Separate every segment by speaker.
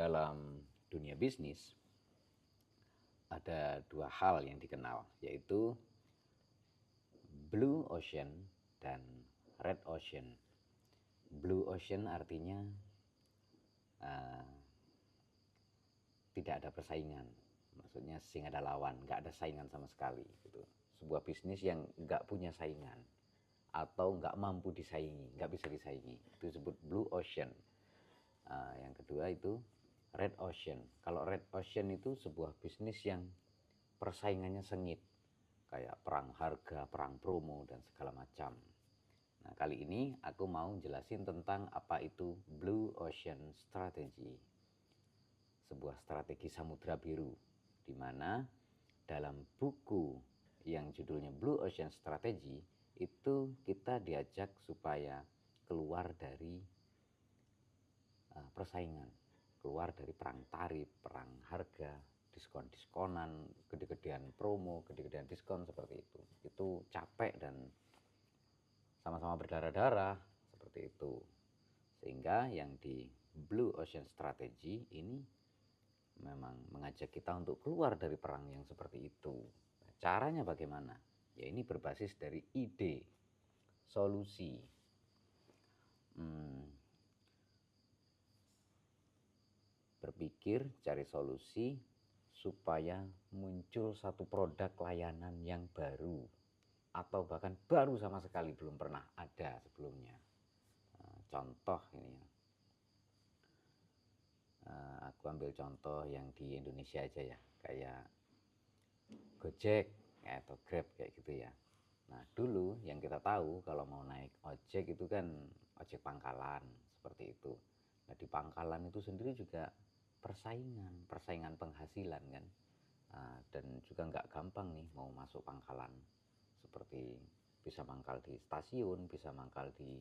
Speaker 1: dalam dunia bisnis ada dua hal yang dikenal, yaitu blue ocean dan red ocean. Blue ocean artinya tidak ada persaingan, maksudnya sing ada lawan, nggak ada saingan sama sekali gitu. Sebuah bisnis yang nggak punya saingan atau nggak mampu disaingi, nggak bisa disaingi, itu disebut blue ocean. Yang kedua itu red ocean. Kalau red ocean itu sebuah bisnis yang persaingannya sengit, kayak perang harga, perang promo, dan segala macam. Nah, kali ini aku mau jelasin tentang apa itu Blue Ocean Strategy. Sebuah strategi samudra biru, di mana dalam buku yang judulnya Blue Ocean Strategy itu kita diajak supaya keluar dari persaingan, keluar dari perang tarif, perang harga, diskon-diskonan, gede-gedean promo, gede-gedean diskon seperti itu. Itu capek dan sama-sama berdarah-darah seperti itu. Sehingga yang di Blue Ocean Strategy ini memang mengajak kita untuk keluar dari perang yang seperti itu. Caranya bagaimana? Ya ini berbasis dari ide, solusi. Berpikir, cari solusi supaya muncul satu produk layanan yang baru atau bahkan baru sama sekali, belum pernah ada sebelumnya. Contoh ini ya, aku ambil contoh yang di Indonesia aja ya, kayak Gojek atau Grab kayak gitu ya. Nah dulu yang kita tahu kalau mau naik ojek itu kan ojek pangkalan seperti itu. Nah di pangkalan itu sendiri juga persaingan penghasilan kan. Dan juga nggak gampang nih mau masuk pangkalan, seperti bisa mangkal di stasiun, bisa mangkal di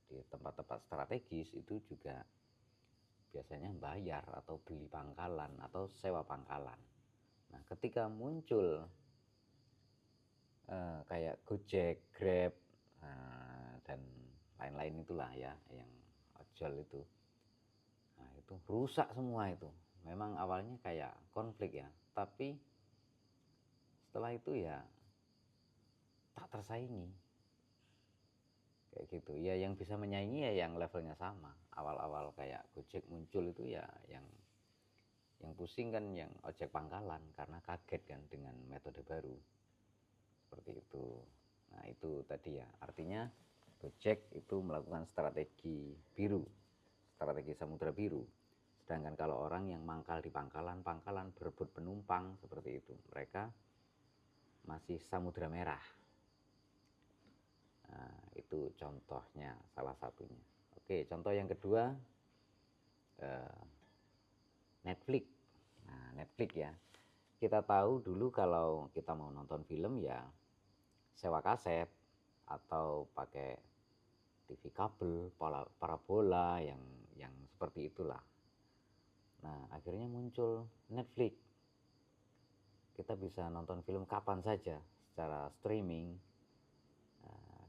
Speaker 1: tempat-tempat strategis, itu juga biasanya bayar atau beli pangkalan atau sewa pangkalan. Nah ketika muncul kayak Gojek, Grab, dan lain-lain itulah ya, yang ojol itu, nah itu rusak semua itu. Memang awalnya kayak konflik ya, tapi setelah itu ya tak tersaingi kayak gitu ya. Yang bisa menyaingi ya yang levelnya sama. Awal-awal kayak Gojek muncul itu ya yang pusing kan yang ojek pangkalan, karena kaget kan dengan metode baru seperti itu. Nah itu tadi ya, artinya Gojek itu melakukan strategi biru, strategi samudra biru. Sedangkan kalau orang yang mangkal di pangkalan berebut penumpang seperti itu, mereka masih samudra merah. Nah, itu contohnya, salah satunya. Oke, contoh yang kedua, Netflix. Nah, Netflix ya. Kita tahu dulu kalau kita mau nonton film ya sewa kaset atau pakai TV kabel, parabola yang seperti itulah. Nah, akhirnya muncul Netflix. Kita bisa nonton film kapan saja secara streaming,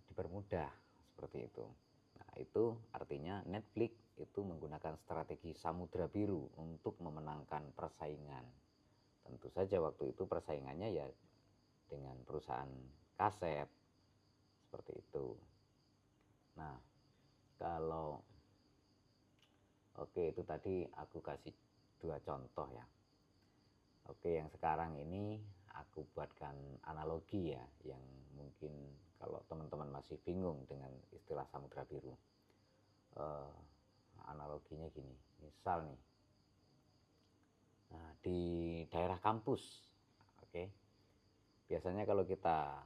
Speaker 1: dipermudah seperti itu. Nah, itu artinya Netflix itu menggunakan strategi samudra biru untuk memenangkan persaingan. Tentu saja waktu itu persaingannya ya dengan perusahaan kaset seperti itu. Nah, kalau oke, itu tadi aku kasih dua contoh ya. Oke, yang sekarang ini aku buatkan analogi ya, yang mungkin kalau teman-teman masih bingung dengan istilah samudra biru. Analoginya gini, misal nih, di daerah kampus, oke, biasanya kalau kita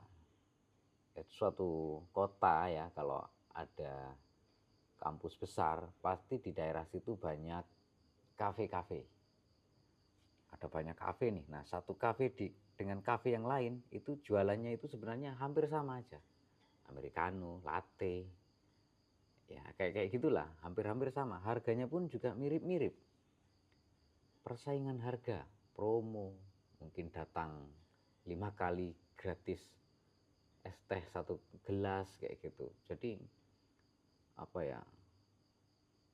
Speaker 1: suatu kota ya, kalau ada kampus besar, pasti di daerah situ banyak kafe-kafe. Ada banyak kafe nih. Nah, satu kafe dengan kafe yang lain itu jualannya itu sebenarnya hampir sama aja. Americano, latte. Ya, kayak gitulah, hampir-hampir sama. Harganya pun juga mirip-mirip. Persaingan harga, promo, mungkin datang 5 kali gratis es teh 1 gelas kayak gitu. Jadi apa ya?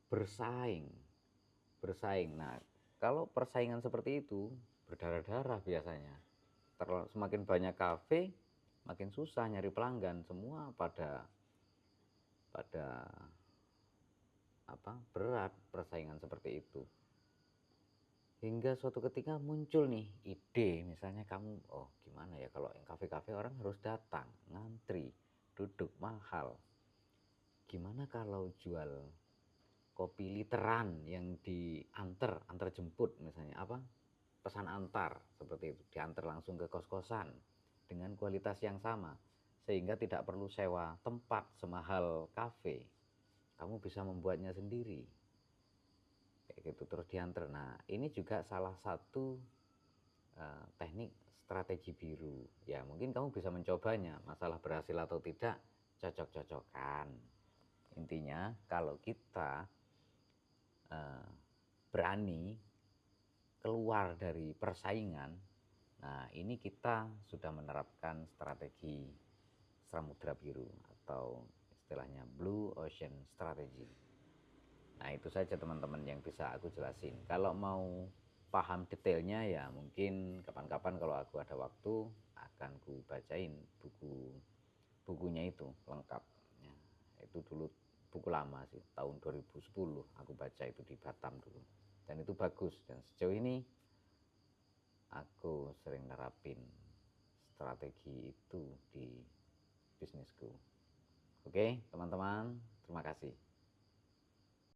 Speaker 1: Bersaing bersaing. Nah, kalau persaingan seperti itu berdarah-darah biasanya. Semakin banyak kafe, makin susah nyari pelanggan. Semua pada pada berat persaingan seperti itu. Hingga suatu ketika muncul nih ide, misalnya kamu, oh gimana ya kalau yang kafe-kafe orang harus datang, ngantri, duduk mahal. Gimana kalau jual kopi literan yang antar jemput, misalnya pesan antar seperti itu, diantar langsung ke kos-kosan dengan kualitas yang sama, sehingga tidak perlu sewa tempat semahal kafe, kamu bisa membuatnya sendiri kayak gitu, terus diantar. Nah, ini juga salah satu teknik strategi biru ya, mungkin kamu bisa mencobanya. Masalah berhasil atau tidak cocok-cocokan. Intinya kalau kita berani keluar dari persaingan, nah ini kita sudah menerapkan strategi Samudra Biru atau istilahnya Blue Ocean Strategy. Nah itu saja teman-teman yang bisa aku jelasin. Kalau mau paham detailnya ya mungkin kapan-kapan kalau aku ada waktu akan ku bacain bukunya itu lengkap ya. Itu dulu buku lama sih, tahun 2010 aku baca itu di Batam dulu, dan itu bagus, dan sejauh ini aku sering nerapin strategi itu di bisnisku. Oke teman-teman, terima kasih.